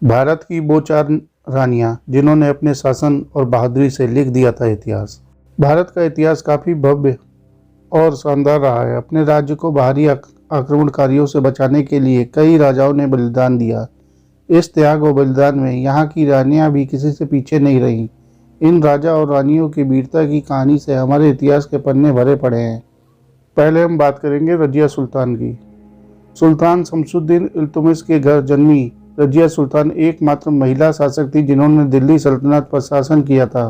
भारत की वो चार रानियां जिन्होंने अपने शासन और बहादुरी से लिख दिया था इतिहास। भारत का इतिहास काफ़ी भव्य और शानदार रहा है। अपने राज्य को बाहरी आक्रमणकारियों से बचाने के लिए कई राजाओं ने बलिदान दिया। इस त्याग और बलिदान में यहाँ की रानियां भी किसी से पीछे नहीं रहीं। इन राजा और रानियों की वीरता की कहानी से हमारे इतिहास के पन्ने भरे पड़े हैं। पहले हम बात करेंगे रजिया सुल्तान की। सुल्तान शमसुद्दीन इल्तुतमिश के घर जन्मी रजिया सुल्तान एकमात्र महिला शासक थी जिन्होंने दिल्ली सल्तनत पर शासन किया था।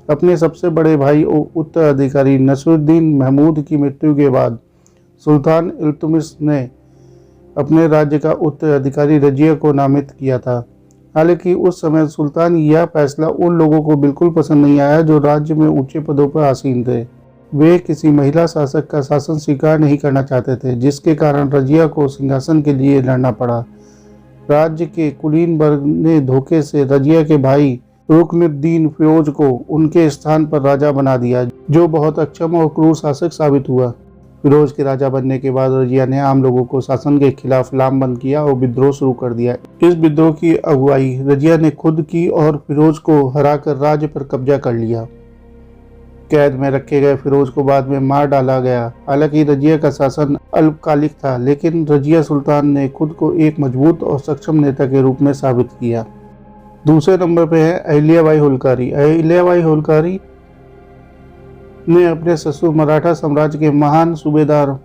अपने सबसे बड़े भाई और उत्तराधिकारी नसरुद्दीन महमूद की मृत्यु के बाद सुल्तान इल्तुतमिश ने अपने राज्य का उत्तराधिकारी रजिया को नामित किया था। हालांकि उस समय सुल्तान यह फैसला उन लोगों को बिल्कुल पसंद नहीं आया जो राज्य में ऊंचे पदों पर आसीन थे। वे किसी महिला शासक का शासन स्वीकार नहीं करना चाहते थे, जिसके कारण रजिया को सिंहासन के लिए लड़ना पड़ा। राज्य के कुलीन वर्ग ने धोखे से रजिया के भाई रुकनुद्दीन फिरोज को उनके स्थान पर राजा बना दिया, जो बहुत अक्षम और क्रूर शासक साबित हुआ। फिरोज के राजा बनने के बाद रजिया ने आम लोगों को शासन के खिलाफ लामबंद किया और विद्रोह शुरू कर दिया। इस विद्रोह की अगुवाई रजिया ने खुद की और फिरोज को हराकर राज्य पर कब्जा कर लिया। कैद में रखे गए फिरोज को बाद में मार डाला गया। हालांकि रजिया का शासन अल्पकालिक था, लेकिन रजिया सुल्तान ने खुद को एक मजबूत और सक्षम नेता के रूप में साबित किया। दूसरे नंबर पे है अहिल्याबाई होलकारी। अहिल्याबाई होलकारी ने अपने ससुर मराठा साम्राज्य के महान सूबेदार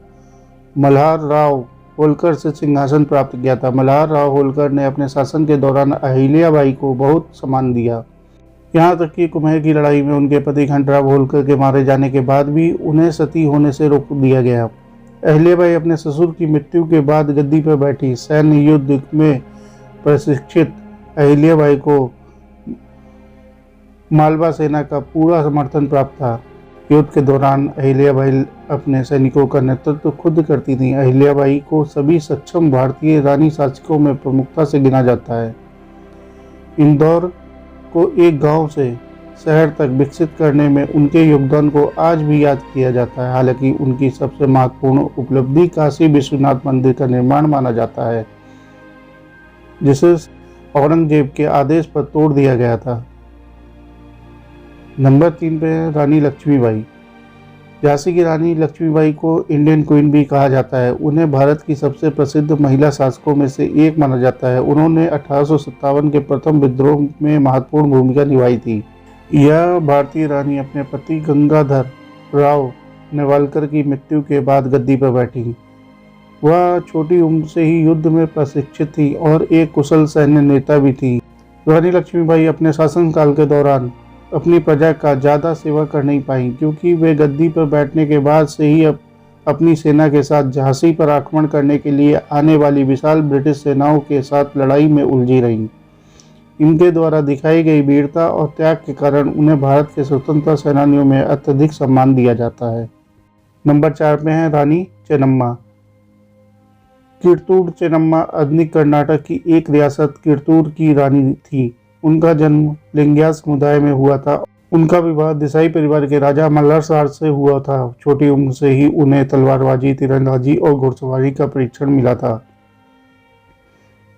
मल्हार राव होलकर से सिंहासन प्राप्त किया था। मल्हार राव होलकर ने अपने शासन के दौरान अहिल्याबाई को बहुत सम्मान दिया। यहाँ तक कि कुम्हेर की लड़ाई में उनके पति घंटराव होलकर के मारे जाने के बाद भी उन्हें सती होने से रोक दिया गया। अहिल्याबाई अपने ससुर की मृत्यु के बाद गद्दी पर बैठी। सैन्य युद्ध में प्रशिक्षित अहिल्याबाई को मालवा सेना का पूरा समर्थन प्राप्त था। युद्ध के दौरान अहिल्याबाई अपने सैनिकों का नेतृत्व खुद करती थीं। अहिल्याबाई को सभी सक्षम भारतीय रानी शासकों में प्रमुखता से गिना जाता है। इंदौर को एक गांव से शहर तक विकसित करने में उनके योगदान को आज भी याद किया जाता है। हालांकि उनकी सबसे महत्वपूर्ण उपलब्धि काशी विश्वनाथ मंदिर का निर्माण माना जाता है, जिसे औरंगजेब के आदेश पर तोड़ दिया गया था। नंबर 3 पे है रानी लक्ष्मीबाई। झांसी की रानी लक्ष्मीबाई को इंडियन क्वीन भी कहा जाता है। उन्हें भारत की सबसे प्रसिद्ध महिला शासकों में से एक माना जाता है। उन्होंने 1857 के प्रथम विद्रोह में महत्वपूर्ण भूमिका निभाई थी। यह भारतीय रानी अपने पति गंगाधर राव नेवालकर की मृत्यु के बाद गद्दी पर बैठी। वह छोटी उम्र से ही युद्ध में प्रशिक्षित थी और एक कुशल सैन्य नेता भी थी। रानी लक्ष्मीबाई अपने शासनकाल के दौरान अपनी प्रजा का ज़्यादा सेवा कर नहीं पाई, क्योंकि वे गद्दी पर बैठने के बाद से ही अपनी सेना के साथ झांसी पर आक्रमण करने के लिए आने वाली विशाल ब्रिटिश सेनाओं के साथ लड़ाई में उलझी रहीं। इनके द्वारा दिखाई गई वीरता और त्याग के कारण उन्हें भारत के स्वतंत्रता सेनानियों में अत्यधिक सम्मान दिया जाता है। नंबर 4 में है रानी चेन्नम्मा। किरतूर चेन्नम्मा आधुनिक कर्नाटक की एक रियासत किरतूर की रानी थी। उनका जन्म लिंगिया समुदाय में हुआ था। उनका विवाह देसाई परिवार के राजा मल्हार से हुआ था। छोटी उम्र से ही उन्हें तलवारबाजी, तीरंदाजी और घुड़सवारी का प्रशिक्षण मिला था।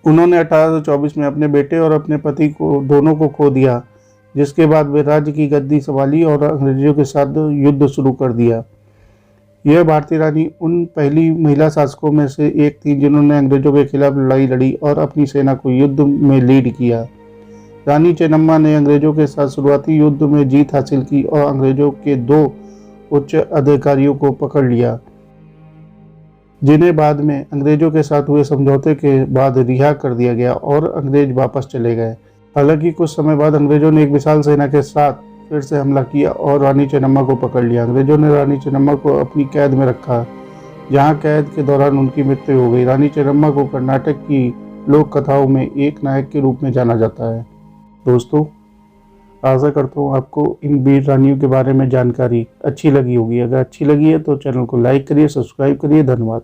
उन्होंने 1824 में अपने बेटे और अपने पति को दोनों को खो दिया, जिसके बाद वे राज्य की गद्दी संभाली और अंग्रेजों के साथ युद्ध शुरू कर दिया। यह भारतीय रानी उन पहली महिला शासकों में से एक थी जिन्होंने अंग्रेजों के खिलाफ लड़ाई लड़ी और अपनी सेना को युद्ध में लीड किया। रानी चेन्नम्मा ने अंग्रेजों के साथ शुरुआती युद्ध में जीत हासिल की और अंग्रेजों के 2 उच्च अधिकारियों को पकड़ लिया, जिन्हें बाद में अंग्रेजों के साथ हुए समझौते के बाद रिहा कर दिया गया और अंग्रेज वापस चले गए। हालांकि कुछ समय बाद अंग्रेजों ने एक विशाल सेना के साथ फिर से हमला किया और रानी चेन्नम्मा को पकड़ लिया। अंग्रेजों ने रानी चेन्नम्मा को अपनी कैद में रखा, जहाँ कैद के दौरान उनकी मृत्यु हो गई। रानी चेन्नम्मा को कर्नाटक की लोक कथाओं में एक नायक के रूप में जाना जाता है। दोस्तों, आशा करता हूँ आपको इन वीर रानियों के बारे में जानकारी अच्छी लगी होगी। अगर अच्छी लगी है तो चैनल को लाइक करिए, सब्सक्राइब करिए। धन्यवाद।